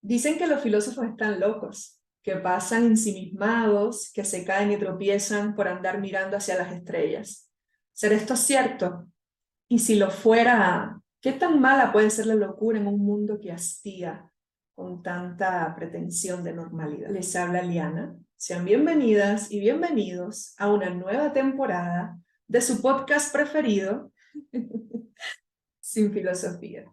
Dicen que los filósofos están locos, que pasan ensimismados, que se caen y tropiezan por andar mirando hacia las estrellas. ¿Será esto cierto? Y si lo fuera, ¿qué tan mala puede ser la locura en un mundo que hastía con tanta pretensión de normalidad? Les habla Liana. Sean bienvenidas y bienvenidos a una nueva temporada de su podcast preferido, Sin Filosofía.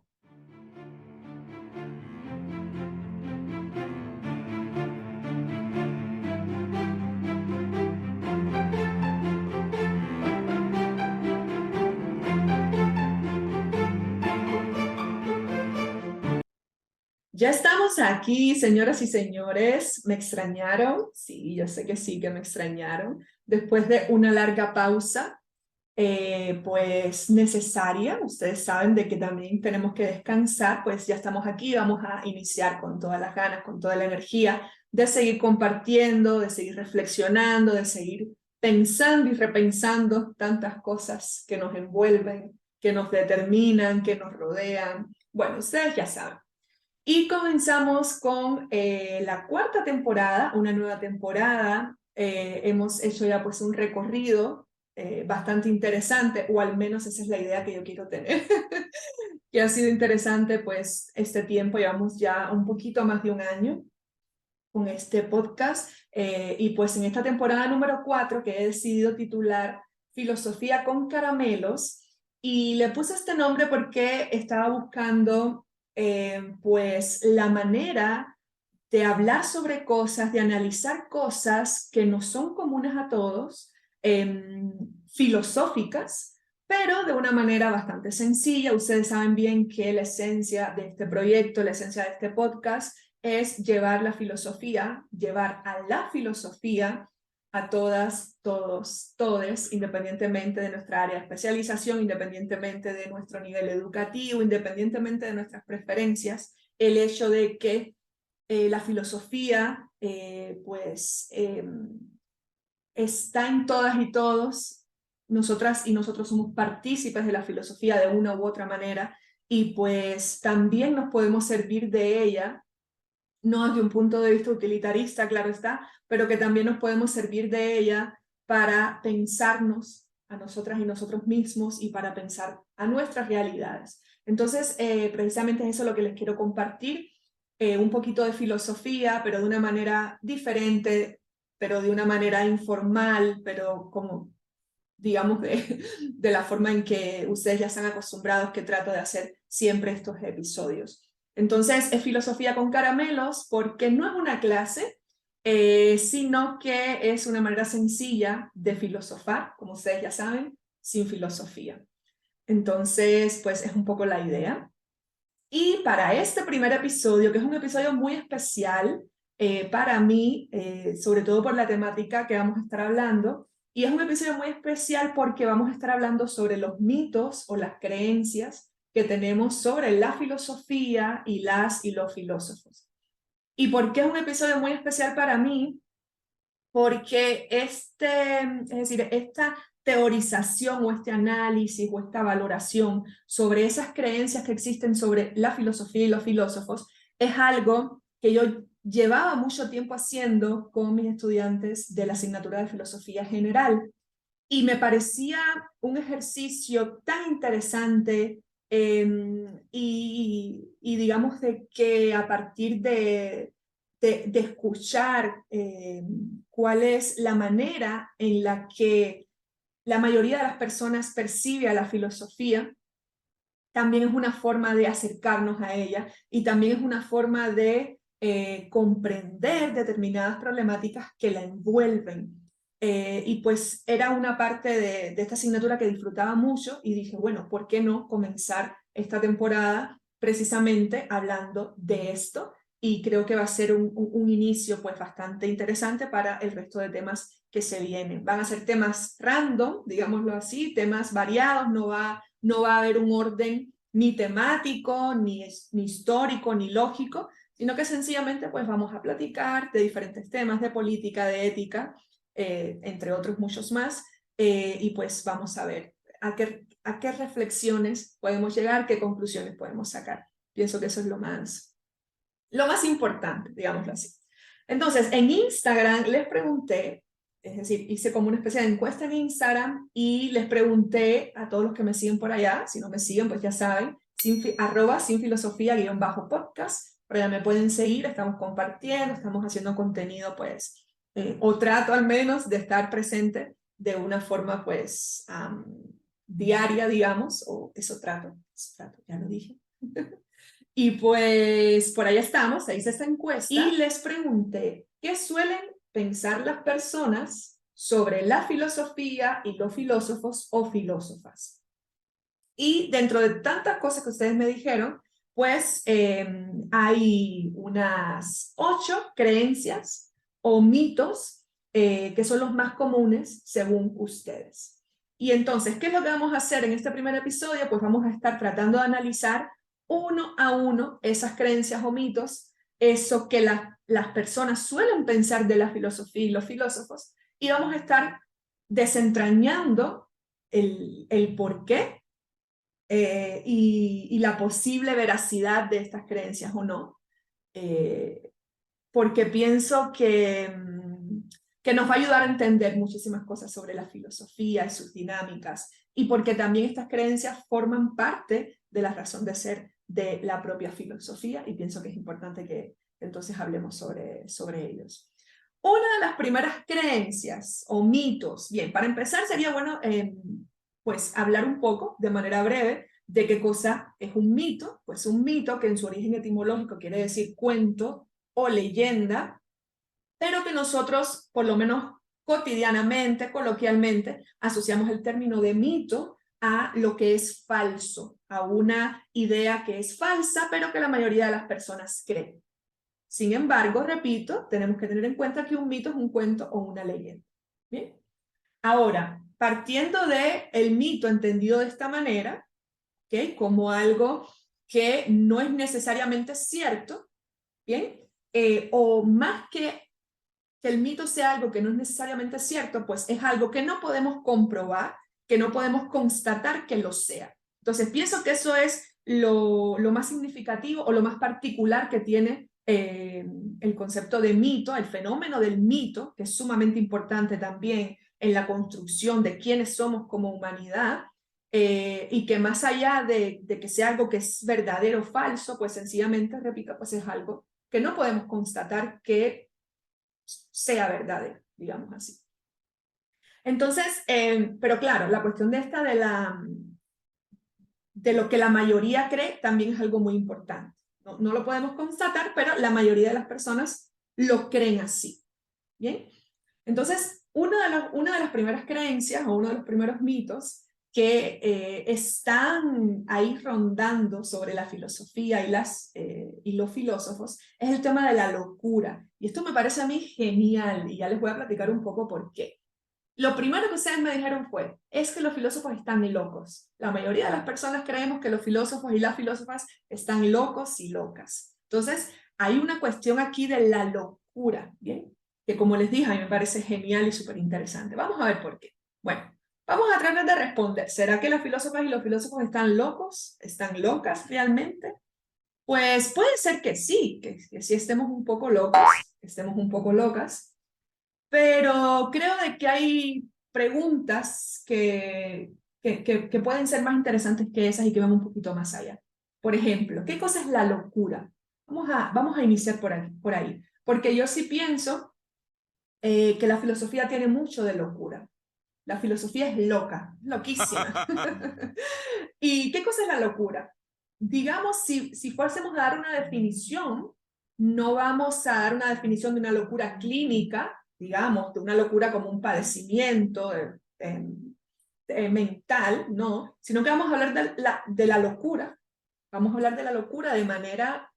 Ya estamos aquí, señoras y señores. ¿Me extrañaron? Sí, yo sé que sí, que me extrañaron. Después de una larga pausa, pues necesaria. Ustedes saben de que también tenemos que descansar, pues ya estamos aquí, vamos a iniciar con todas las ganas, con toda la energía de seguir compartiendo, de seguir reflexionando, de seguir pensando y repensando tantas cosas que nos envuelven, que nos determinan, que nos rodean. Bueno, ustedes ya saben. Y comenzamos con la cuarta temporada, una nueva temporada. Hemos hecho ya pues un recorrido bastante interesante, o al menos esa es la idea que yo quiero tener, que ha sido interesante pues este tiempo, llevamos ya un poquito más de un año con este podcast, y pues en esta temporada número 4 que he decidido titular Filosofía con Caramelos, y le puse este nombre porque estaba buscando pues la manera de hablar sobre cosas, de analizar cosas que no son comunes a todos, filosóficas, pero de una manera bastante sencilla. Ustedes saben bien que la esencia de este proyecto, la esencia de este podcast, es llevar la filosofía, llevar a la filosofía a todas, todos, todes, independientemente de nuestra área de especialización, independientemente de nuestro nivel educativo, independientemente de nuestras preferencias. El hecho de que la filosofía pues está en todas y todos. Nosotras y nosotros somos partícipes de la filosofía de una u otra manera, y pues también nos podemos servir de ella, no desde un punto de vista utilitarista, claro está, pero que también nos podemos servir de ella para pensarnos a nosotras y nosotros mismos y para pensar a nuestras realidades. Entonces, precisamente es eso lo que les quiero compartir, un poquito de filosofía, pero de una manera diferente, pero de una manera informal, pero como digamos, de la forma en que ustedes ya están acostumbrados que trato de hacer siempre estos episodios. Entonces, es filosofía con caramelos porque no es una clase, sino que es una manera sencilla de filosofar, como ustedes ya saben, sin filosofía. Entonces, pues es un poco la idea. Y para este primer episodio, que es un episodio muy especial para mí, sobre todo por la temática que vamos a estar hablando, y es un episodio muy especial porque vamos a estar hablando sobre los mitos o las creencias que tenemos sobre la filosofía y las y los filósofos. ¿Y por qué es un episodio muy especial para mí? Porque es decir, esta teorización o este análisis o esta valoración sobre esas creencias que existen sobre la filosofía y los filósofos es algo que yo llevaba mucho tiempo haciendo con mis estudiantes de la asignatura de filosofía general, y me parecía un ejercicio tan interesante, y digamos de que a partir de escuchar cuál es la manera en la que la mayoría de las personas percibe a la filosofía, también es una forma de acercarnos a ella y también es una forma de comprender determinadas problemáticas que la envuelven. Y pues era una parte de esta asignatura que disfrutaba mucho y dije, bueno, ¿por qué no comenzar esta temporada precisamente hablando de esto? Y creo que va a ser un inicio pues bastante interesante para el resto de temas que se vienen. Van a ser temas random, digámoslo así, temas variados, no va a haber un orden ni temático, ni histórico, ni lógico, sino que sencillamente pues vamos a platicar de diferentes temas, de política, de ética, entre otros muchos más, y pues vamos a ver a qué reflexiones podemos llegar, qué conclusiones podemos sacar. Pienso que eso es lo más importante, digámoslo así. Entonces, en Instagram les pregunté, es decir, hice como una especie de encuesta en Instagram y les pregunté a todos los que me siguen por allá, si no me siguen, pues ya saben, @sinfilosofía_podcast, por allá me pueden seguir, estamos compartiendo, estamos haciendo contenido, pues, o trato al menos de estar presente de una forma, pues, diaria, digamos, o eso trato, ya lo dije. Y pues por ahí estamos, ahí hice esta encuesta y les pregunté qué suelen pensar las personas sobre la filosofía y los filósofos o filósofas. Y dentro de tantas cosas que ustedes me dijeron, pues hay unas 8 creencias o mitos que son los más comunes según ustedes. Y entonces, ¿qué es lo que vamos a hacer en este primer episodio? Pues vamos a estar tratando de analizar uno a uno esas creencias o mitos, eso que las personas suelen pensar de la filosofía y los filósofos, y vamos a estar desentrañando el por qué y la posible veracidad de estas creencias o no, porque pienso que nos va a ayudar a entender muchísimas cosas sobre la filosofía y sus dinámicas, y porque también estas creencias forman parte de la razón de ser de la propia filosofía, y pienso que es importante que entonces hablemos sobre ellos. Una de las primeras creencias o mitos, bien, para empezar sería bueno pues hablar un poco de manera breve de qué cosa es un mito. Pues un mito, que en su origen etimológico quiere decir cuento o leyenda, pero que nosotros, por lo menos cotidianamente, coloquialmente, asociamos el término de mito a lo que es falso, a una idea que es falsa, pero que la mayoría de las personas creen. Sin embargo, repito, tenemos que tener en cuenta que un mito es un cuento o una leyenda. ¿Bien? Ahora, partiendo del mito entendido de esta manera, ¿okay? Como algo que no es necesariamente cierto, ¿bien? O más que el mito sea algo que no es necesariamente cierto, pues es algo que no podemos comprobar, que no podemos constatar que lo sea. Entonces, pienso que eso es lo más significativo o lo más particular que tiene el concepto de mito, el fenómeno del mito, que es sumamente importante también en la construcción de quiénes somos como humanidad, y que más allá de que sea algo que es verdadero o falso, pues sencillamente, repito, pues es algo que no podemos constatar que sea verdadero, digamos así. Entonces, pero claro, la cuestión de esta de lo que la mayoría cree también es algo muy importante. No lo podemos constatar, pero la mayoría de las personas lo creen así. ¿Bien? Entonces, una de las primeras creencias o uno de los primeros mitos que están ahí rondando sobre la filosofía y los filósofos es el tema de la locura. Y esto me parece a mí genial y ya les voy a platicar un poco por qué. Lo primero que ustedes me dijeron fue, es que los filósofos están locos. La mayoría de las personas creemos que los filósofos y las filósofas están locos y locas. Entonces, hay una cuestión aquí de la locura, ¿bien? Que como les dije, a mí me parece genial y súper interesante. Vamos a ver por qué. Bueno, vamos a tratar de responder. ¿Será que las filósofas y los filósofos están locos? ¿Están locas realmente? Pues puede ser que sí, que sí estemos un poco locos, que estemos un poco locas, pero creo de que hay preguntas que pueden ser más interesantes que esas y que van un poquito más allá. Por ejemplo, ¿qué cosa es la locura? Vamos a iniciar por ahí, porque yo sí pienso que la filosofía tiene mucho de locura. La filosofía es loca, loquísima. ¿Y qué cosa es la locura? Digamos, si fuésemos a dar una definición, no vamos a dar una definición de una locura clínica, digamos, de una locura como un padecimiento mental, no, sino que vamos a hablar de la locura. Vamos a hablar de la locura de manera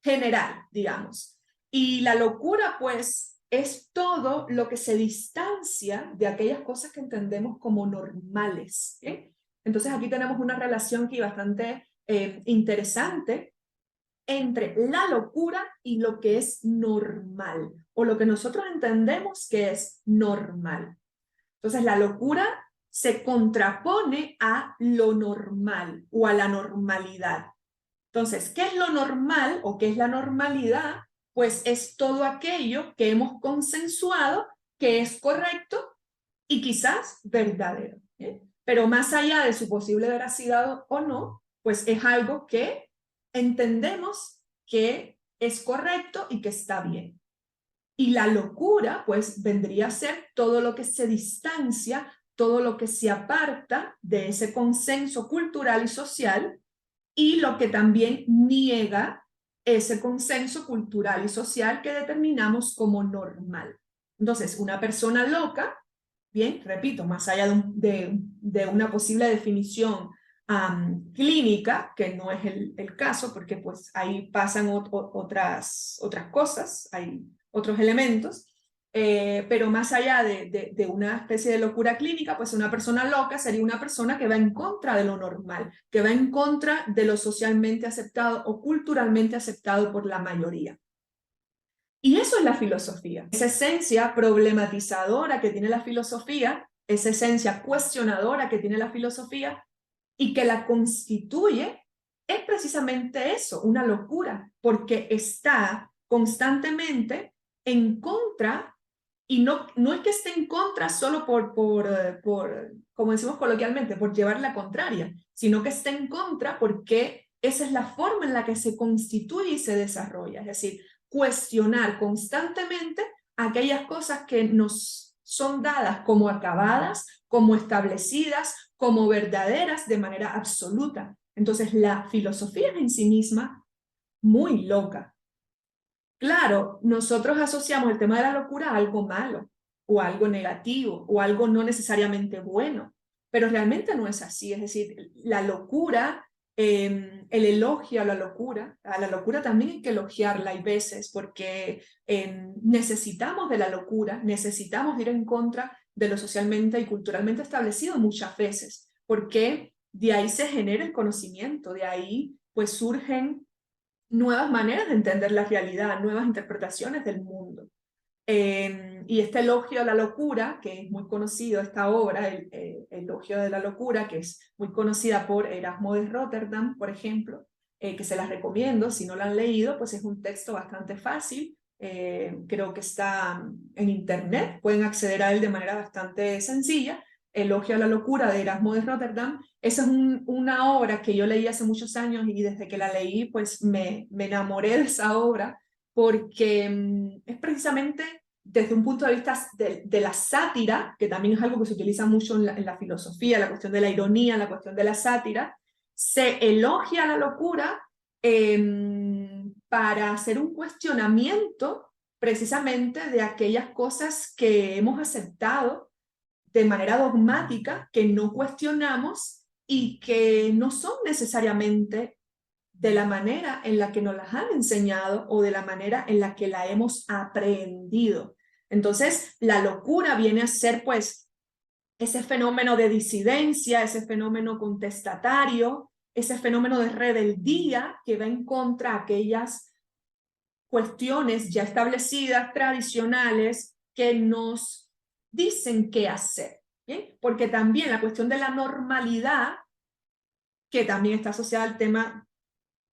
general, digamos. Y la locura, pues, es todo lo que se distancia de aquellas cosas que entendemos como normales. ¿Eh? Entonces aquí tenemos una relación aquí bastante interesante entre la locura y lo que es normal, o lo que nosotros entendemos que es normal. Entonces la locura se contrapone a lo normal o a la normalidad. Entonces, ¿qué es lo normal o qué es la normalidad? Pues es todo aquello que hemos consensuado que es correcto y quizás verdadero. ¿Bien? Pero más allá de su posible veracidad o no, pues es algo que entendemos que es correcto y que está bien. Y la locura, pues, vendría a ser todo lo que se distancia, todo lo que se aparta de ese consenso cultural y social, y lo que también niega ese consenso cultural y social que determinamos como normal. Entonces, una persona loca, bien, repito, más allá de una posible definición clínica, que no es el caso, porque pues ahí pasan otras cosas, hay otros elementos, pero más allá de una especie de locura clínica, pues una persona loca sería una persona que va en contra de lo normal, que va en contra de lo socialmente aceptado o culturalmente aceptado por la mayoría. Y eso es la filosofía. Esa esencia problematizadora que tiene la filosofía, esa esencia cuestionadora que tiene la filosofía y que la constituye, es precisamente eso, una locura, porque está constantemente en contra, y no es que esté en contra solo como decimos coloquialmente, por llevar la contraria, sino que está en contra porque esa es la forma en la que se constituye y se desarrolla. Es decir, cuestionar constantemente aquellas cosas que nos son dadas como acabadas, como establecidas, como verdaderas de manera absoluta. Entonces la filosofía es en sí misma muy loca. Claro, nosotros asociamos el tema de la locura a algo malo, o a algo negativo, o algo no necesariamente bueno, pero realmente no es así. Es decir, la locura, el elogio a la locura también hay que elogiarla hay veces, porque necesitamos de la locura, necesitamos ir en contra de lo socialmente y culturalmente establecido muchas veces, porque de ahí se genera el conocimiento, de ahí pues surgen nuevas maneras de entender la realidad, nuevas interpretaciones del mundo. Y este elogio a la locura, que es muy conocido, esta obra, el elogio de la locura, que es muy conocida por Erasmo de Rotterdam, por ejemplo, que se las recomiendo, si no la han leído, pues es un texto bastante fácil, creo que está en internet, pueden acceder a él de manera bastante sencilla. Elogio a la locura de Erasmo de Rotterdam. Esa es una obra que yo leí hace muchos años y desde que la leí pues me enamoré de esa obra porque es precisamente desde un punto de vista de la sátira, que también es algo que se utiliza mucho en la filosofía, la cuestión de la ironía, la cuestión de la sátira, se elogia la locura para hacer un cuestionamiento precisamente de aquellas cosas que hemos aceptado de manera dogmática, que no cuestionamos y que no son necesariamente de la manera en la que nos las han enseñado o de la manera en la que la hemos aprendido. Entonces, la locura viene a ser pues ese fenómeno de disidencia, ese fenómeno contestatario, ese fenómeno de rebeldía que va en contra de aquellas cuestiones ya establecidas, tradicionales, que nos dicen qué hacer. ¿Bien? Porque también la cuestión de la normalidad, que también está asociada al tema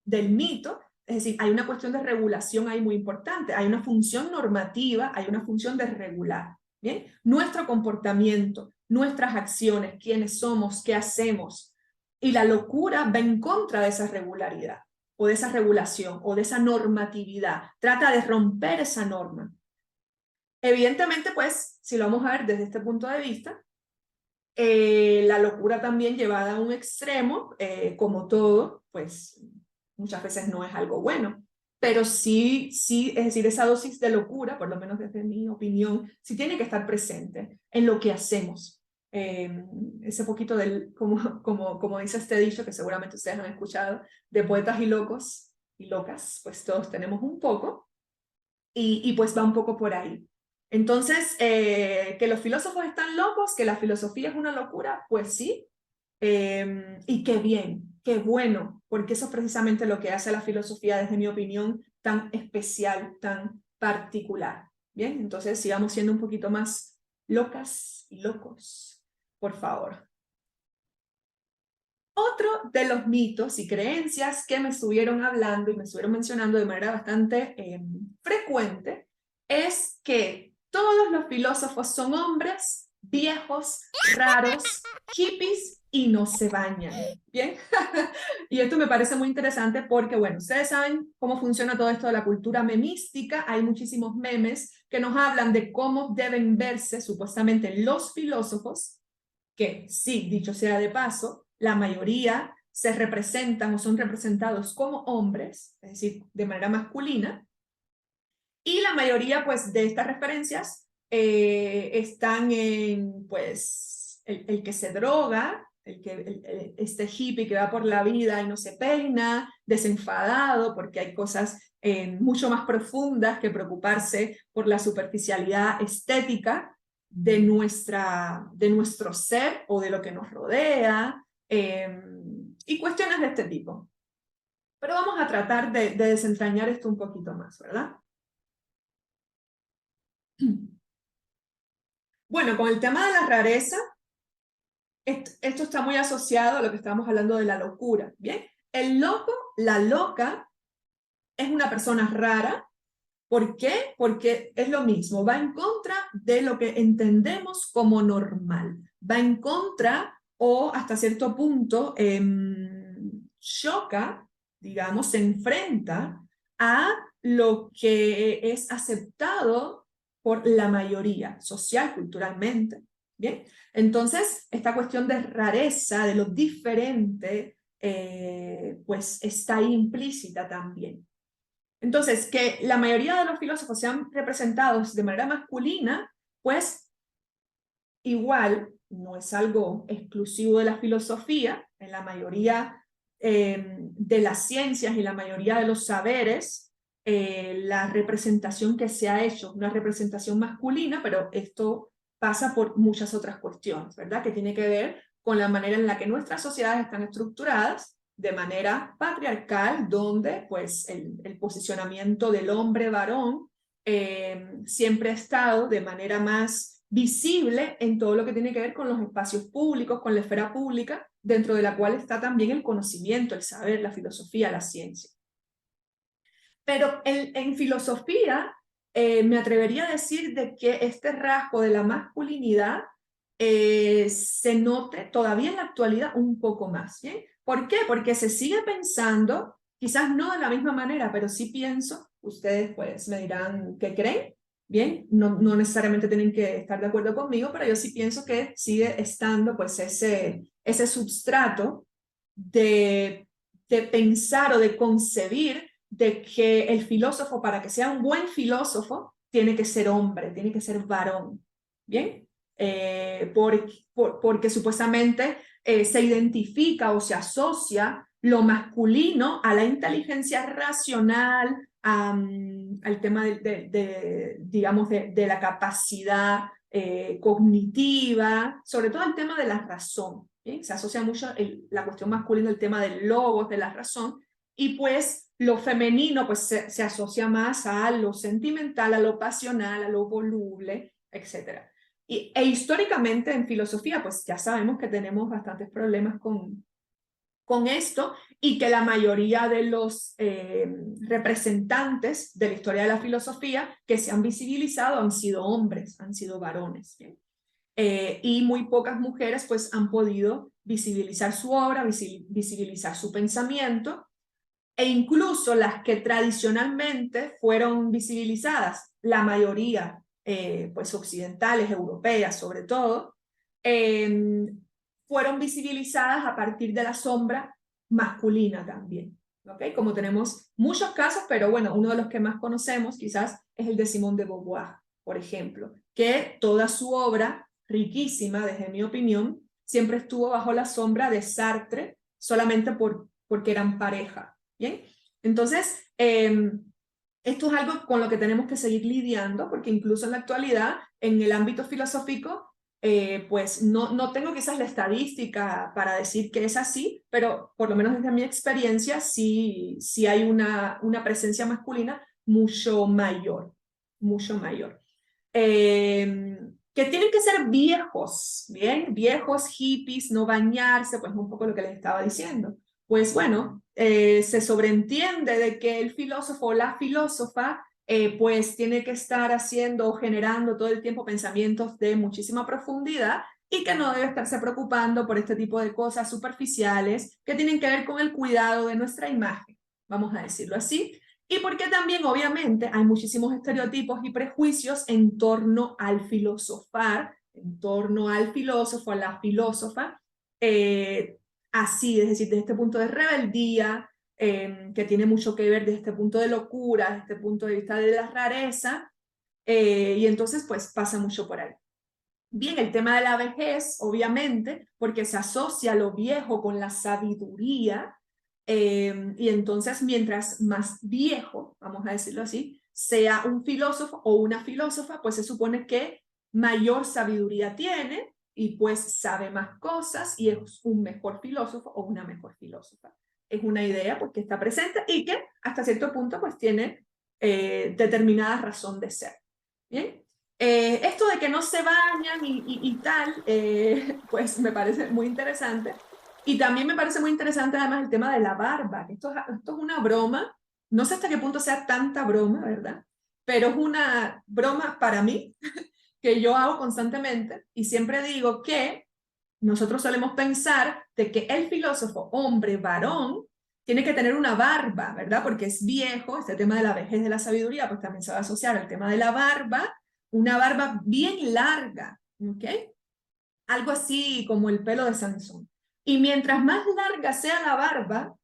del mito, es decir, hay una cuestión de regulación ahí muy importante, hay una función normativa, hay una función de regular, ¿bien? Nuestro comportamiento, nuestras acciones, quiénes somos, qué hacemos, y la locura va en contra de esa regularidad, o de esa regulación, o de esa normatividad, trata de romper esa norma. Evidentemente, pues, si lo vamos a ver desde este punto de vista, la locura también llevada a un extremo, como todo, pues muchas veces no es algo bueno, pero sí, es decir, esa dosis de locura, por lo menos desde mi opinión, sí tiene que estar presente en lo que hacemos. Ese poquito del, como dice este dicho, que seguramente ustedes han escuchado, de poetas y locos y locas, pues todos tenemos un poco, y pues va un poco por ahí. Entonces, que los filósofos están locos, que la filosofía es una locura, pues sí, y qué bien, qué bueno, porque eso es precisamente lo que hace la filosofía, desde mi opinión, tan especial, tan particular. Bien, entonces sigamos siendo un poquito más locas y locos, por favor. Otro de los mitos y creencias que me estuvieron hablando y me estuvieron mencionando de manera bastante frecuente es que todos los filósofos son hombres viejos, raros, hippies y no se bañan. ¿Bien? Y esto me parece muy interesante porque, bueno, ustedes saben cómo funciona todo esto de la cultura memística. Hay muchísimos memes que nos hablan de cómo deben verse supuestamente los filósofos, que sí, dicho sea de paso, la mayoría se representan o son representados como hombres, es decir, de manera masculina, y la mayoría pues de estas referencias están en pues el que se droga, este hippie que va por la vida y no se peina, desenfadado porque hay cosas mucho más profundas que preocuparse por la superficialidad estética de nuestro ser o de lo que nos rodea, y cuestiones de este tipo. Pero vamos a tratar de desentrañar esto un poquito más, ¿verdad? Bueno, con el tema de la rareza, esto está muy asociado a lo que estábamos hablando de la locura, ¿bien? El loco, la loca, es una persona rara. ¿Por qué? Porque es lo mismo, va en contra de lo que entendemos como normal. Va en contra o hasta cierto punto choca, digamos, se enfrenta a lo que es aceptado por la mayoría social, culturalmente. ¿Bien? Entonces, esta cuestión de rareza, de lo diferente, pues está ahí implícita también. Entonces, que la mayoría de los filósofos sean representados de manera masculina, pues igual no es algo exclusivo de la filosofía. En la mayoría de las ciencias y la mayoría de los saberes, la representación que se ha hecho es una representación masculina, pero esto pasa por muchas otras cuestiones, ¿verdad? Que tiene que ver con la manera en la que nuestras sociedades están estructuradas de manera patriarcal, donde pues el posicionamiento del hombre varón siempre ha estado de manera más visible en todo lo que tiene que ver con los espacios públicos, con la esfera pública, dentro de la cual está también el conocimiento, el saber, la filosofía, la ciencia. Pero en filosofía me atrevería a decir de que este rasgo de la masculinidad se note todavía en la actualidad un poco más, ¿bien? ¿Por qué? Porque se sigue pensando, quizás no de la misma manera, pero sí pienso, ustedes pues me dirán qué creen, ¿bien? No necesariamente tienen que estar de acuerdo conmigo, pero yo sí pienso que sigue estando pues ese substrato de, de pensar o de concebir de que el filósofo, para que sea un buen filósofo, tiene que ser hombre, tiene que ser varón, ¿bien? Porque supuestamente se identifica o se asocia lo masculino a la inteligencia racional, al tema digamos, de la capacidad cognitiva, sobre todo el tema de la razón, ¿bien? Se asocia mucho la cuestión masculina al tema del logos, de la razón, y pues lo femenino pues se asocia más a lo sentimental, a lo pasional, a lo voluble, etc. E históricamente en filosofía pues ya sabemos que tenemos bastantes problemas con esto y que la mayoría de los representantes de la historia de la filosofía que se han visibilizado han sido hombres, han sido varones. ¿Bien? Y muy pocas mujeres pues han podido visibilizar su obra, visibilizar su pensamiento, e incluso las que tradicionalmente fueron visibilizadas, la mayoría pues occidentales, europeas sobre todo, fueron visibilizadas a partir de la sombra masculina también. ¿Okay? Como tenemos muchos casos, pero bueno, uno de los que más conocemos quizás es el de Simone de Beauvoir, por ejemplo, que toda su obra, riquísima desde mi opinión, siempre estuvo bajo la sombra de Sartre solamente porque eran pareja. ¿Bien? Entonces, esto es algo con lo que tenemos que seguir lidiando, porque incluso en la actualidad, en el ámbito filosófico, pues no tengo quizás la estadística para decir que es así, pero por lo menos desde mi experiencia sí hay una presencia masculina mucho mayor, mucho mayor. que tienen que ser viejos, ¿bien? Viejos, hippies, no bañarse, pues un poco lo que les estaba diciendo. Pues bueno, se sobreentiende de que el filósofo o la filósofa pues tiene que estar haciendo o generando todo el tiempo pensamientos de muchísima profundidad y que no debe estarse preocupando por este tipo de cosas superficiales que tienen que ver con el cuidado de nuestra imagen, vamos a decirlo así. Y porque también, obviamente, hay muchísimos estereotipos y prejuicios en torno al filosofar, en torno al filósofo, a la filósofa, así, es decir, desde este punto de rebeldía, que tiene mucho que ver desde este punto de locura, desde este punto de vista de la rareza, y entonces pues pasa mucho por ahí. Bien, el tema de la vejez, obviamente, porque se asocia lo viejo con la sabiduría, y entonces mientras más viejo, vamos a decirlo así, sea un filósofo o una filósofa, pues se supone que mayor sabiduría tiene y pues sabe más cosas y es un mejor filósofo o una mejor filósofa. Es una idea porque está presente y que hasta cierto punto pues tiene determinada razón de ser. Bien. Esto de que no se bañan y tal, pues me parece muy interesante. Y también me parece muy interesante además el tema de la barba, que esto es una broma, no sé hasta qué punto sea tanta broma, ¿verdad? Pero es una broma para mí que yo hago constantemente y siempre digo que nosotros solemos pensar de que el filósofo, hombre, varón, tiene que tener una barba, ¿verdad? Porque es viejo, este tema de la vejez de la sabiduría, pues también se va a asociar al tema de la barba, una barba bien larga, ¿ok? Algo así como el pelo de Sansón. Y mientras más larga sea la barba,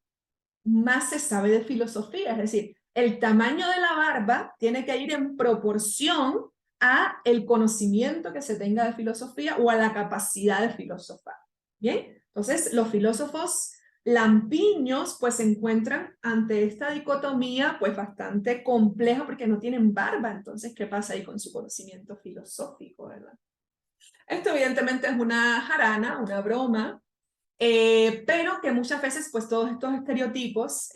más se sabe de filosofía, es decir, el tamaño de la barba tiene que ir en proporción a el conocimiento que se tenga de filosofía o a la capacidad de filosofar. Bien, entonces los filósofos lampiños pues se encuentran ante esta dicotomía pues bastante compleja porque no tienen barba, entonces ¿qué pasa ahí con su conocimiento filosófico, verdad? Esto evidentemente es una jarana, una broma, pero que muchas veces pues todos estos estereotipos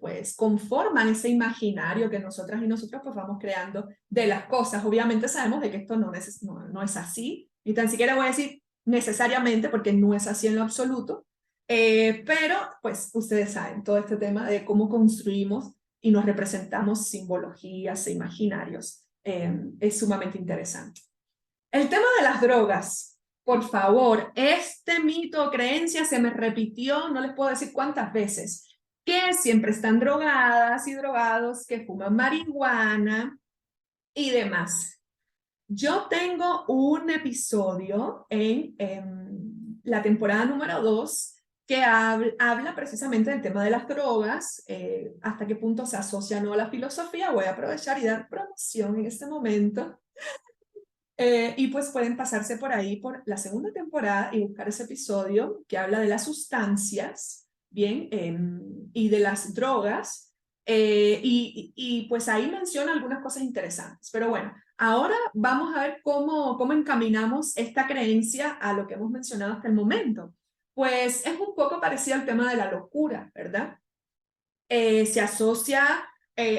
pues conforman ese imaginario que nosotras y nosotros pues vamos creando de las cosas. Obviamente sabemos de que esto no es así, ni tan siquiera voy a decir necesariamente porque no es así en lo absoluto, pero pues ustedes saben todo este tema de cómo construimos y nos representamos simbologías e imaginarios, es sumamente interesante. El tema de las drogas, por favor, este mito o creencia se me repitió, no les puedo decir cuántas veces, que siempre están drogadas y drogados, que fuman marihuana y demás. Yo tengo un episodio en la temporada número 2 que habla precisamente del tema de las drogas, hasta qué punto se asocia o no a la filosofía. Voy a aprovechar y dar promoción en este momento. Y pues pueden pasarse por ahí por la segunda temporada y buscar ese episodio que habla de las sustancias, bien, y de las drogas. Y pues ahí menciona algunas cosas interesantes. Pero bueno, ahora vamos a ver cómo encaminamos esta creencia a lo que hemos mencionado hasta el momento. Pues es un poco parecido al tema de la locura, ¿verdad? Se asocia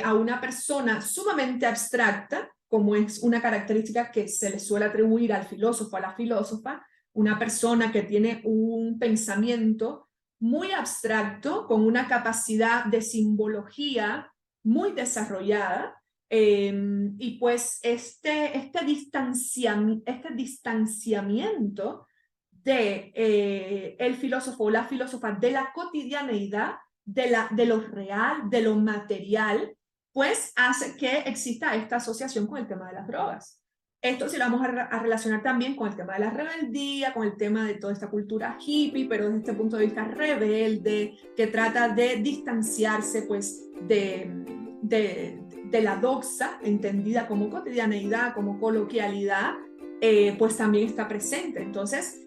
a una persona sumamente abstracta, como es una característica que se le suele atribuir al filósofo, a la filósofa, una persona que tiene un pensamiento muy abstracto, con una capacidad de simbología muy desarrollada, y pues este distanciamiento de el filósofo o la filósofa de la cotidianeidad, de lo real, de lo material, pues hace que exista esta asociación con el tema de las drogas. Esto sí lo vamos a relacionar también con el tema de la rebeldía, con el tema de toda esta cultura hippie, pero desde este punto de vista rebelde, que trata de distanciarse pues de la doxa, entendida como cotidianeidad, como coloquialidad, pues también está presente. Entonces,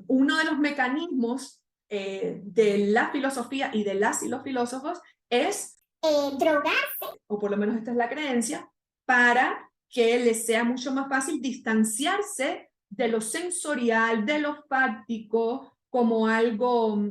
uno de los mecanismos de la filosofía y de las y los filósofos es drogarse, o por lo menos esta es la creencia, para que les sea mucho más fácil distanciarse de lo sensorial, de lo fáctico, como algo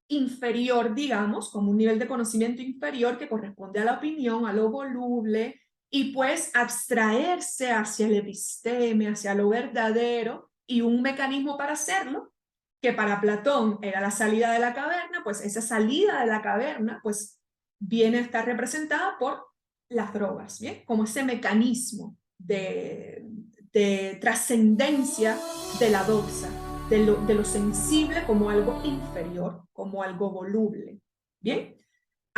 inferior, digamos, como un nivel de conocimiento inferior que corresponde a la opinión, a lo voluble, y pues abstraerse hacia el episteme, hacia lo verdadero, y un mecanismo para hacerlo, que para Platón era la salida de la caverna, pues esa salida de la caverna pues viene a estar representada por las drogas, ¿bien? Como ese mecanismo de trascendencia de la doxa, de lo sensible como algo inferior, como algo voluble, ¿bien?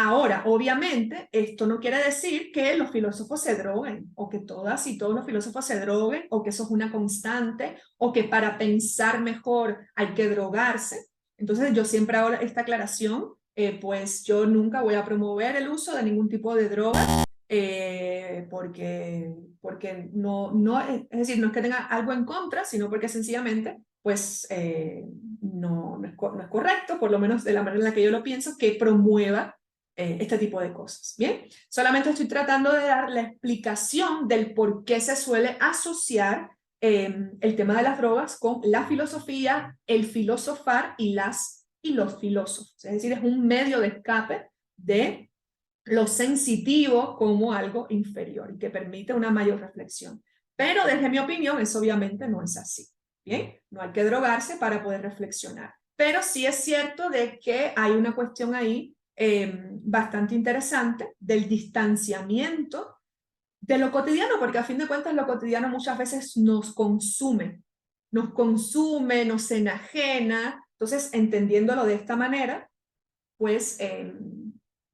Ahora, obviamente, esto no quiere decir que los filósofos se droguen, o que todas y todos los filósofos se droguen, o que eso es una constante, o que para pensar mejor hay que drogarse. Entonces yo siempre hago esta aclaración, pues yo nunca voy a promover el uso de ningún tipo de droga, porque no, es decir, no es que tenga algo en contra, sino porque sencillamente pues no es correcto, por lo menos de la manera en la que yo lo pienso, que promueva este tipo de cosas. Bien, solamente estoy tratando de dar la explicación del por qué se suele asociar el tema de las drogas con la filosofía, el filosofar y los filósofos. Es decir, es un medio de escape de lo sensitivo como algo inferior y que permite una mayor reflexión. Pero desde mi opinión, eso obviamente no es así. Bien, no hay que drogarse para poder reflexionar. Pero sí es cierto de que hay una cuestión ahí bastante interesante del distanciamiento de lo cotidiano, porque a fin de cuentas lo cotidiano muchas veces nos consume, nos enajena. Entonces, entendiéndolo de esta manera, pues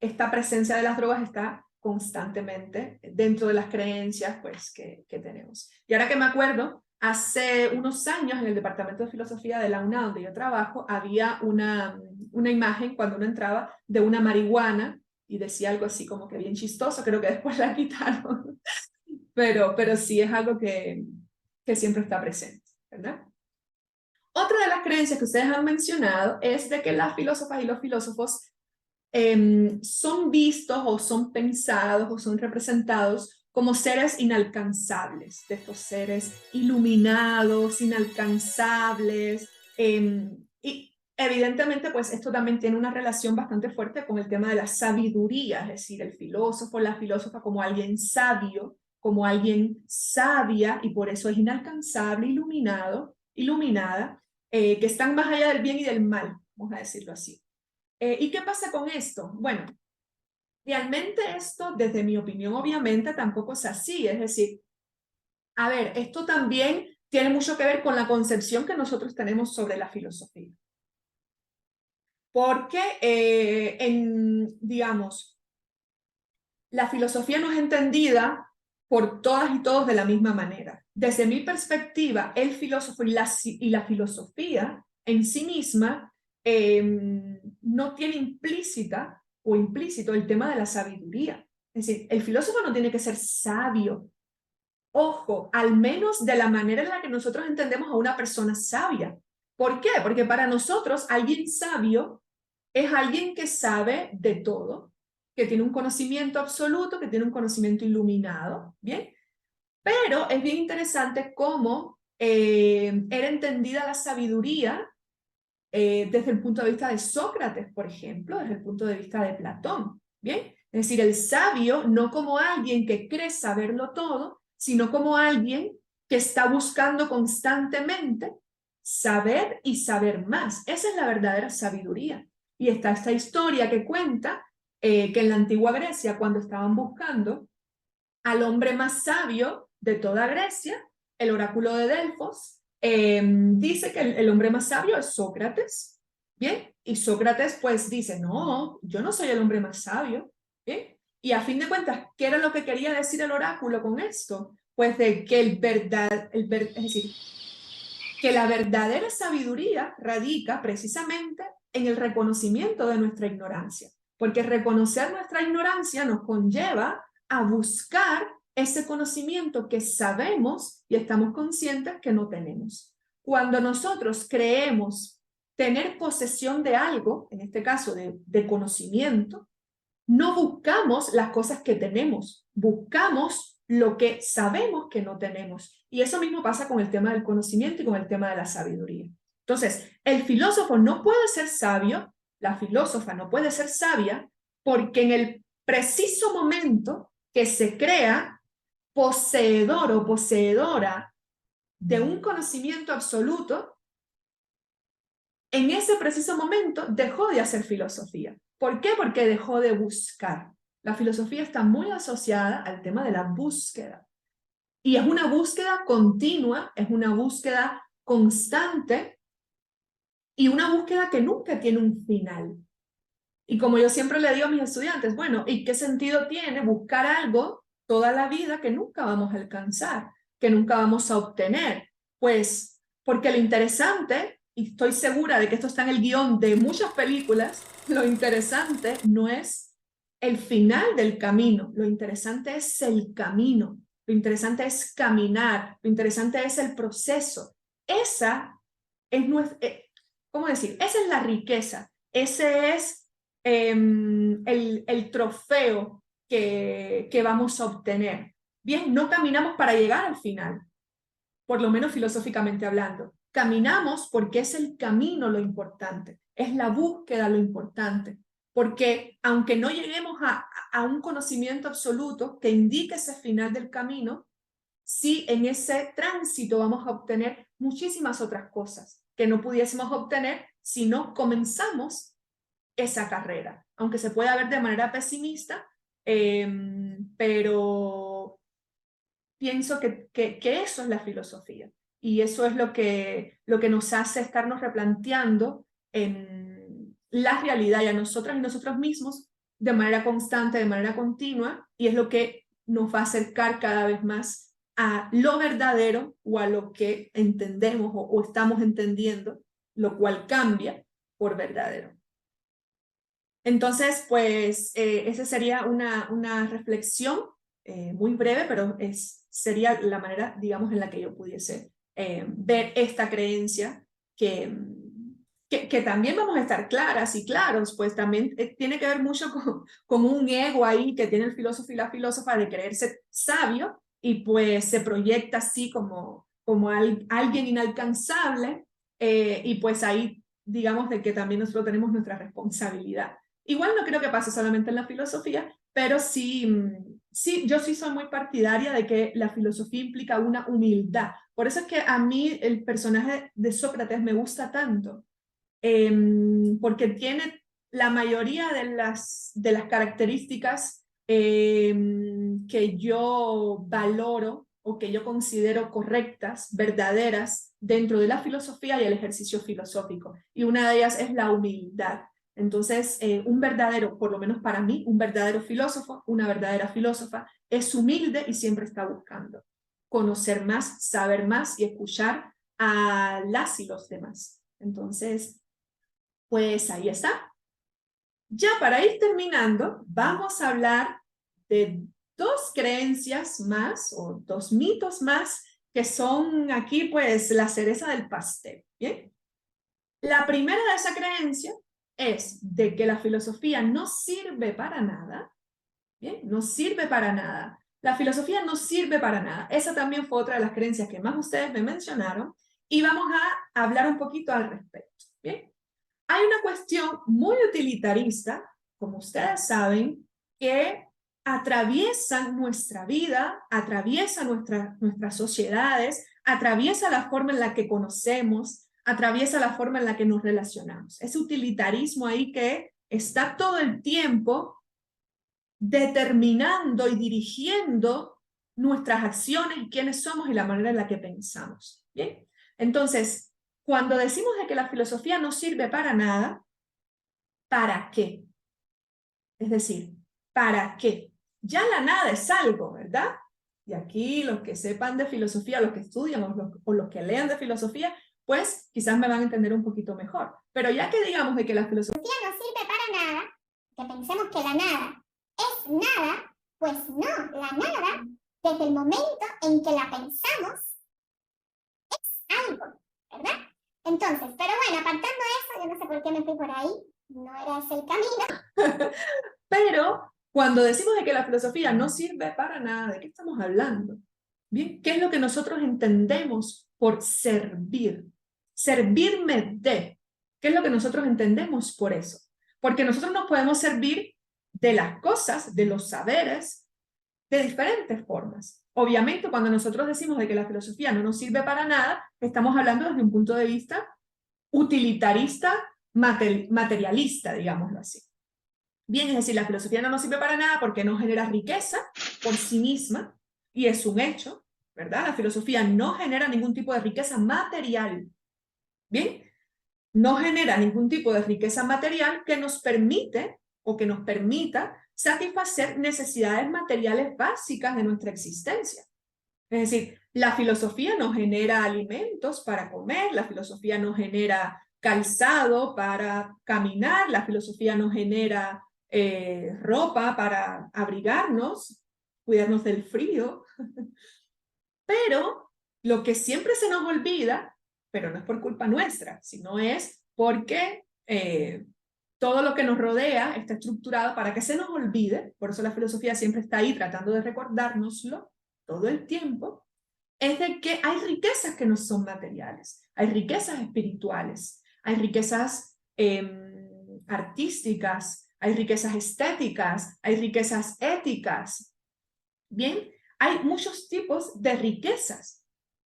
esta presencia de las drogas está constantemente dentro de las creencias pues, que tenemos. Y ahora que me acuerdo, hace unos años en el Departamento de Filosofía de la UNA, donde yo trabajo, había una imagen cuando uno entraba de una marihuana y decía algo así como que bien chistoso, creo que después la quitaron, pero sí es algo que siempre está presente, ¿verdad? Otra de las creencias que ustedes han mencionado es de que las filósofas y los filósofos son vistos o son pensados o son representados como seres inalcanzables, de estos seres iluminados, inalcanzables, y evidentemente pues esto también tiene una relación bastante fuerte con el tema de la sabiduría, es decir, el filósofo, la filósofa como alguien sabio, como alguien sabia, y por eso es inalcanzable, iluminado, iluminada, que están más allá del bien y del mal, vamos a decirlo así. ¿Y qué pasa con esto? Bueno, realmente esto, desde mi opinión, obviamente tampoco es así. Es decir, a ver, esto también tiene mucho que ver con la concepción que nosotros tenemos sobre la filosofía. Porque, digamos, la filosofía no es entendida por todas y todos de la misma manera. Desde mi perspectiva, el filósofo y la filosofía en sí misma no tiene implícita o implícito el tema de la sabiduría. Es decir, el filósofo no tiene que ser sabio. Ojo, al menos de la manera en la que nosotros entendemos a una persona sabia. ¿Por qué? Porque para nosotros alguien sabio es alguien que sabe de todo, que tiene un conocimiento absoluto, que tiene un conocimiento iluminado, ¿bien? Pero es bien interesante cómo era entendida la sabiduría desde el punto de vista de Sócrates, por ejemplo, desde el punto de vista de Platón, ¿bien? Es decir, el sabio no como alguien que cree saberlo todo, sino como alguien que está buscando constantemente saber y saber más. Esa es la verdadera sabiduría. Y está esta historia que cuenta que en la antigua Grecia, cuando estaban buscando al hombre más sabio de toda Grecia, el oráculo de Delfos, dice que el hombre más sabio es Sócrates, ¿bien? Y Sócrates pues dice, no, yo no soy el hombre más sabio, ¿bien? Y a fin de cuentas, ¿qué era lo que quería decir el oráculo con esto? Pues de que es decir, que la verdadera sabiduría radica precisamente en el reconocimiento de nuestra ignorancia, porque reconocer nuestra ignorancia nos conlleva a buscar ese conocimiento que sabemos y estamos conscientes que no tenemos. Cuando nosotros creemos tener posesión de algo, en este caso de conocimiento, no buscamos las cosas que tenemos, buscamos lo que sabemos que no tenemos. Y eso mismo pasa con el tema del conocimiento y con el tema de la sabiduría. Entonces, el filósofo no puede ser sabio, la filósofa no puede ser sabia, porque en el preciso momento que se crea poseedor o poseedora de un conocimiento absoluto, en ese preciso momento dejó de hacer filosofía. ¿Por qué? Porque dejó de buscar. La filosofía está muy asociada al tema de la búsqueda. Y es una búsqueda continua, es una búsqueda constante y una búsqueda que nunca tiene un final. Y como yo siempre le digo a mis estudiantes, bueno, ¿y qué sentido tiene buscar algo toda la vida que nunca vamos a alcanzar, que nunca vamos a obtener? Pues porque lo interesante, y estoy segura de que esto está en el guión de muchas películas, lo interesante no es el final del camino, lo interesante es el camino, lo interesante es caminar, lo interesante es el proceso. Esa es nuestra, ¿cómo decir? Esa es la riqueza, ese es el trofeo que vamos a obtener. Bien, no caminamos para llegar al final, por lo menos filosóficamente hablando. Caminamos porque es el camino lo importante, es la búsqueda lo importante, porque aunque no lleguemos a un conocimiento absoluto que indique ese final del camino, sí en ese tránsito vamos a obtener muchísimas otras cosas que no pudiésemos obtener si no comenzamos esa carrera, aunque se pueda ver de manera pesimista, pero pienso que eso es la filosofía y eso es lo que nos hace estarnos replanteando en la realidad y a nosotras y nosotros mismos de manera constante, de manera continua, y es lo que nos va a acercar cada vez más a lo verdadero o a lo que entendemos o estamos entendiendo, lo cual cambia por verdadero. Entonces, pues, esa sería una reflexión muy breve, pero sería la manera, digamos, en la que yo pudiese ver esta creencia que también vamos a estar claras y claros, pues también tiene que ver mucho con un ego ahí que tiene el filósofo y la filósofa de creerse sabio y pues se proyecta así como alguien inalcanzable y pues ahí digamos de que también nosotros tenemos nuestra responsabilidad. Igual no creo que pase solamente en la filosofía, pero sí, sí, yo sí soy muy partidaria de que la filosofía implica una humildad. Por eso es que a mí el personaje de Sócrates me gusta tanto, porque tiene la mayoría de las características que yo valoro o que yo considero correctas, verdaderas, dentro de la filosofía y el ejercicio filosófico. Y una de ellas es la humildad. Entonces, un verdadero, por lo menos para mí, un verdadero filósofo, una verdadera filósofa, es humilde y siempre está buscando conocer más, saber más y escuchar a las y los demás. Entonces, pues ahí está. Ya para ir terminando, vamos a hablar de dos creencias más o dos mitos más que son aquí pues la cereza del pastel. ¿Bien? La primera de esa creencia es de que la filosofía no sirve para nada. ¿Bien? No sirve para nada. La filosofía no sirve para nada. Esa también fue otra de las creencias que más ustedes me mencionaron y vamos a hablar un poquito al respecto. ¿Bien? Hay una cuestión muy utilitarista, como ustedes saben, que atraviesa nuestra vida, atraviesa nuestras sociedades, atraviesa la forma en la que conocemos, atraviesa la forma en la que nos relacionamos. Ese utilitarismo ahí que está todo el tiempo determinando y dirigiendo nuestras acciones y quiénes somos y la manera en la que pensamos. ¿Bien? Entonces, cuando decimos de que la filosofía no sirve para nada, ¿para qué? Es decir, ¿para qué? Ya la nada es algo, ¿verdad? Y aquí los que sepan de filosofía, los que estudian o los que lean de filosofía, pues quizás me van a entender un poquito mejor. Pero ya que digamos de que la filosofía no sirve para nada, que pensemos que la nada es nada, pues no, la nada, desde el momento en que la pensamos, es algo, ¿verdad? Entonces, pero bueno, apartando eso, yo no sé por qué me fui por ahí, no era ese el camino. Pero cuando decimos de que la filosofía no sirve para nada, ¿de qué estamos hablando? Bien, ¿qué es lo que nosotros entendemos por servir? Servirme de. ¿Qué es lo que nosotros entendemos por eso? Porque nosotros nos podemos servir de las cosas, de los saberes, de diferentes formas. Obviamente, cuando nosotros decimos de que la filosofía no nos sirve para nada, estamos hablando desde un punto de vista utilitarista, materialista, digámoslo así. Bien, es decir, la filosofía no nos sirve para nada porque no genera riqueza por sí misma, y es un hecho, ¿verdad? La filosofía no genera ningún tipo de riqueza material. Bien, no genera ningún tipo de riqueza material que nos permite o que nos permita satisfacer necesidades materiales básicas de nuestra existencia. Es decir, la filosofía nos genera alimentos para comer, la filosofía nos genera calzado para caminar, la filosofía nos genera ropa para abrigarnos, cuidarnos del frío. Pero lo que siempre se nos olvida, pero no es por culpa nuestra, sino es porque todo lo que nos rodea está estructurado para que se nos olvide, por eso la filosofía siempre está ahí tratando de recordárnoslo todo el tiempo, es de que hay riquezas que no son materiales, hay riquezas espirituales, hay riquezas artísticas, hay riquezas estéticas, hay riquezas éticas. Bien, hay muchos tipos de riquezas,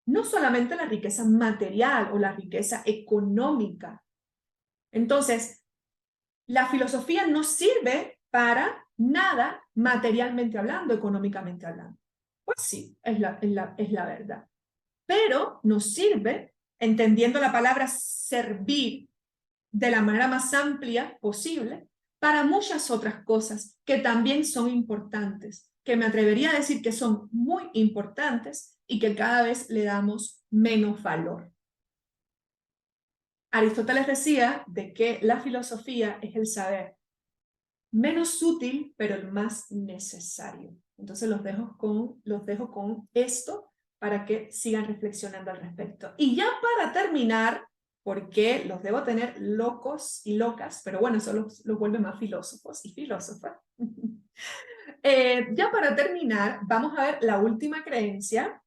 no solamente la riqueza material o la riqueza económica. Entonces, la filosofía no sirve para nada materialmente hablando, económicamente hablando. Pues sí, es la verdad. Pero nos sirve, entendiendo la palabra servir de la manera más amplia posible, para muchas otras cosas que también son importantes, que me atrevería a decir que son muy importantes y que cada vez le damos menos valor. Aristóteles decía de que la filosofía es el saber menos útil, pero el más necesario. Entonces los dejo con esto para que sigan reflexionando al respecto. Y ya para terminar, porque los debo tener locos y locas, pero bueno, eso los vuelve más filósofos y filósofas. Ya para terminar, vamos a ver la última creencia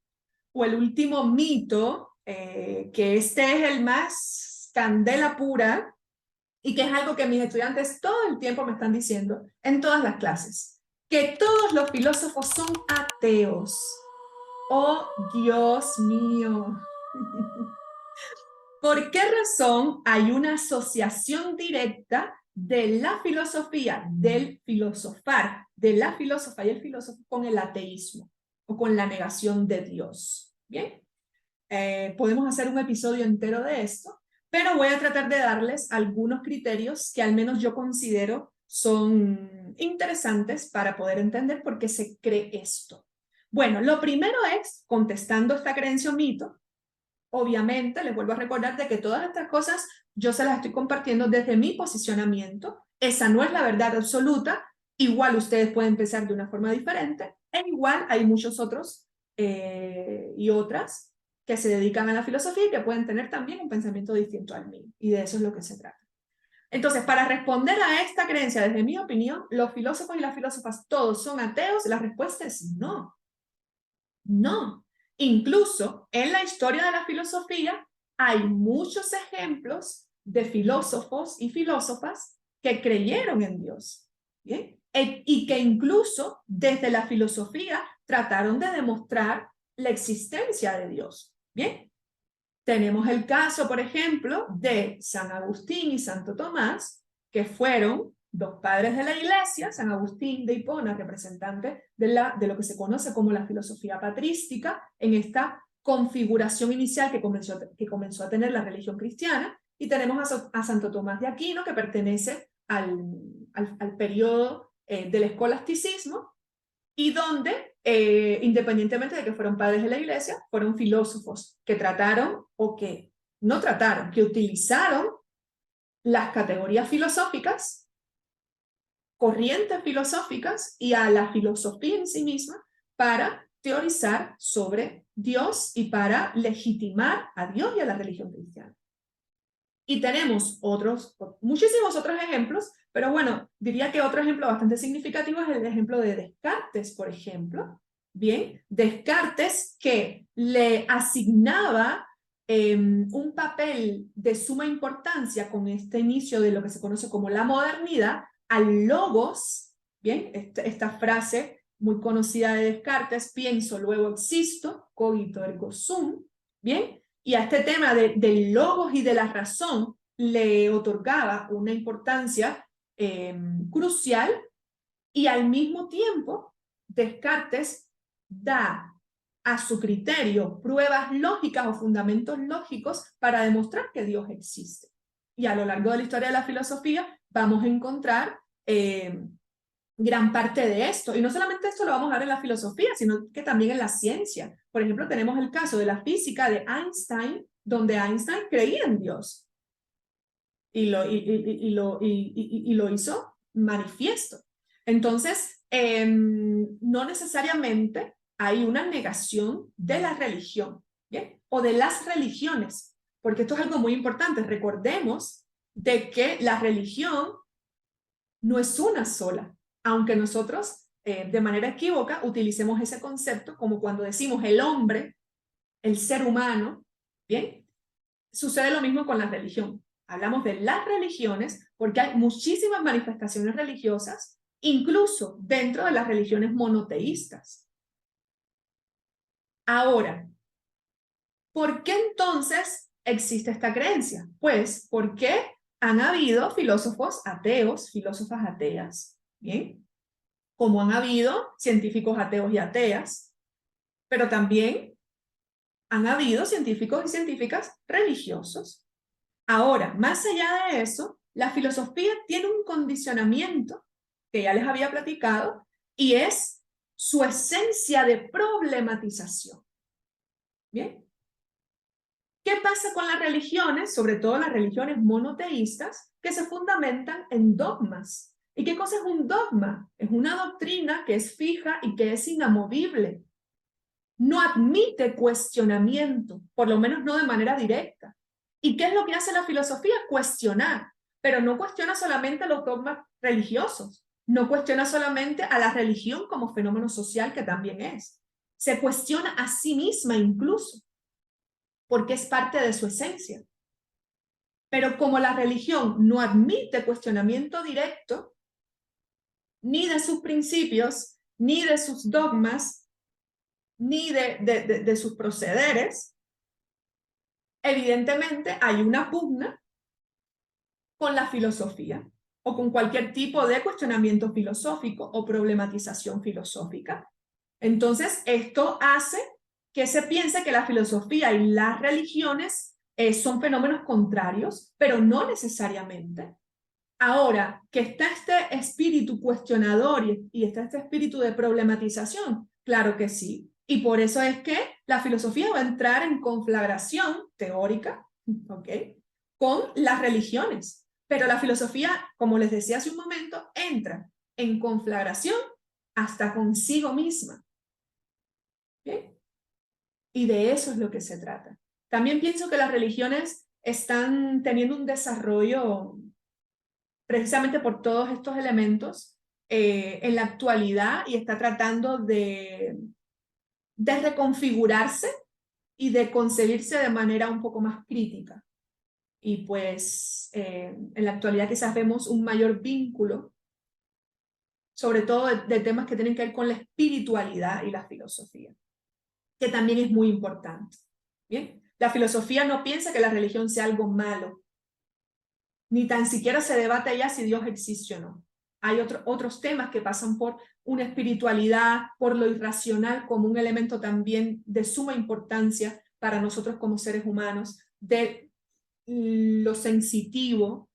o el último mito, que este es el más candela pura y que es algo que mis estudiantes todo el tiempo me están diciendo en todas las clases, que todos los filósofos son ateos. ¡Oh, Dios mío! ¿Por qué razón hay una asociación directa de la filosofía, del filosofar, de la filósofa y el filósofo con el ateísmo o con la negación de Dios? Bien, podemos hacer un episodio entero de esto, pero voy a tratar de darles algunos criterios que al menos yo considero son interesantes para poder entender por qué se cree esto. Bueno, lo primero es, contestando esta creencia o mito, obviamente les vuelvo a recordar de que todas estas cosas yo se las estoy compartiendo desde mi posicionamiento. Esa no es la verdad absoluta. Igual ustedes pueden pensar de una forma diferente. E igual hay muchos otros y otras que se dedican a la filosofía y que pueden tener también un pensamiento distinto al mío. Y de eso es lo que se trata. Entonces, para responder a esta creencia, desde mi opinión, los filósofos y las filósofas todos son ateos. La respuesta es no. No. Incluso en la historia de la filosofía hay muchos ejemplos de filósofos y filósofas que creyeron en Dios. ¿Bien? Y que incluso desde la filosofía trataron de demostrar la existencia de Dios. ¿Bien? Tenemos el caso, por ejemplo, de San Agustín y Santo Tomás, que fueron dos padres de la Iglesia. San Agustín de Hipona, representante de lo que se conoce como la filosofía patrística, en esta configuración inicial que comenzó a tener la religión cristiana, y tenemos a Santo Tomás de Aquino, que pertenece al periodo del escolasticismo, y donde, independientemente de que fueron padres de la Iglesia, fueron filósofos que trataron, o que no trataron, que utilizaron las categorías filosóficas, corrientes filosóficas y a la filosofía en sí misma para teorizar sobre Dios y para legitimar a Dios y a la religión cristiana. Y tenemos muchísimos otros ejemplos, pero bueno, diría que otro ejemplo bastante significativo es el ejemplo de Descartes, por ejemplo. Bien, Descartes, que le asignaba un papel de suma importancia con este inicio de lo que se conoce como la modernidad al logos. Bien, esta frase muy conocida de Descartes, pienso, luego existo, cogito ergo sum, ¿bien? Y a este tema del logos y de la razón le otorgaba una importancia crucial, y al mismo tiempo Descartes da a su criterio pruebas lógicas o fundamentos lógicos para demostrar que Dios existe. Y a lo largo de la historia de la filosofía vamos a encontrar gran parte de esto. Y no solamente esto lo vamos a ver en la filosofía, sino que también en la ciencia. Por ejemplo, tenemos el caso de la física de Einstein, donde Einstein creía en Dios y lo hizo manifiesto. Entonces, no necesariamente hay una negación de la religión, ¿bien? O de las religiones, porque esto es algo muy importante. Recordemos de que la religión no es una sola, aunque nosotros de manera equívoca utilicemos ese concepto como cuando decimos el hombre, el ser humano, ¿bien? Sucede lo mismo con la religión. Hablamos de las religiones porque hay muchísimas manifestaciones religiosas, incluso dentro de las religiones monoteístas. Ahora, ¿por qué entonces existe esta creencia? Pues porque han habido filósofos ateos, filósofas ateas, ¿bien? Como han habido científicos ateos y ateas, pero también han habido científicos y científicas religiosos. Ahora, más allá de eso, la filosofía tiene un condicionamiento que ya les había platicado, y es su esencia de problematización. ¿Bien? ¿Qué pasa con las religiones, sobre todo las religiones monoteístas, que se fundamentan en dogmas? ¿Y qué cosa es un dogma? Es una doctrina que es fija y que es inamovible. No admite cuestionamiento, por lo menos no de manera directa. ¿Y qué es lo que hace la filosofía? Cuestionar, pero no cuestiona solamente los dogmas religiosos, no cuestiona solamente a la religión como fenómeno social, que también es. Se cuestiona a sí misma incluso, porque es parte de su esencia. Pero como la religión no admite cuestionamiento directo, ni de sus principios, ni de sus dogmas, ni de sus procederes, evidentemente hay una pugna con la filosofía o con cualquier tipo de cuestionamiento filosófico o problematización filosófica. Entonces, esto hace que se piense que la filosofía y las religiones son fenómenos contrarios, pero no necesariamente. Ahora, que está este espíritu cuestionador y está este espíritu de problematización, claro que sí. Y por eso es que la filosofía va a entrar en conflagración teórica, ¿ok?, con las religiones. Pero la filosofía, como les decía hace un momento, entra en conflagración hasta consigo misma. ¿Okay? Y de eso es lo que se trata. También pienso que las religiones están teniendo un desarrollo precisamente por todos estos elementos en la actualidad, y está tratando de reconfigurarse y de concebirse de manera un poco más crítica. Y pues en la actualidad quizás vemos un mayor vínculo, sobre todo de temas que tienen que ver con la espiritualidad y la filosofía, que también es muy importante. ¿Bien? La filosofía no piensa que la religión sea algo malo, ni tan siquiera se debate ya si Dios existe o no. Hay otros temas que pasan por una espiritualidad, por lo irracional como un elemento también de suma importancia para nosotros como seres humanos, de lo sensitivo,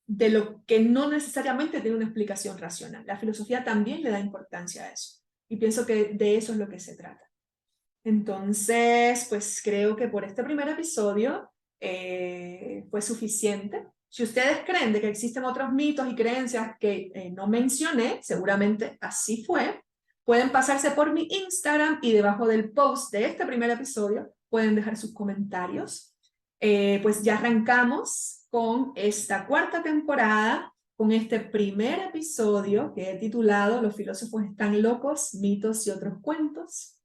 de lo que no necesariamente tiene una explicación racional. La filosofía también le da importancia a eso, y pienso que de eso es lo que se trata. Entonces, pues creo que por este primer episodio fue suficiente. Si ustedes creen de que existen otros mitos y creencias que no mencioné, seguramente así fue, pueden pasarse por mi Instagram, y debajo del post de este primer episodio pueden dejar sus comentarios. Pues ya arrancamos con esta cuarta temporada, con este primer episodio que he titulado Los filósofos están locos, mitos y otros cuentos.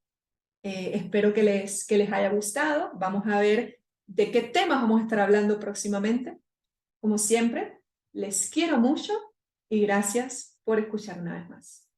Espero que les haya gustado. Vamos a ver de qué temas vamos a estar hablando próximamente. Como siempre, les quiero mucho y gracias por escuchar una vez más.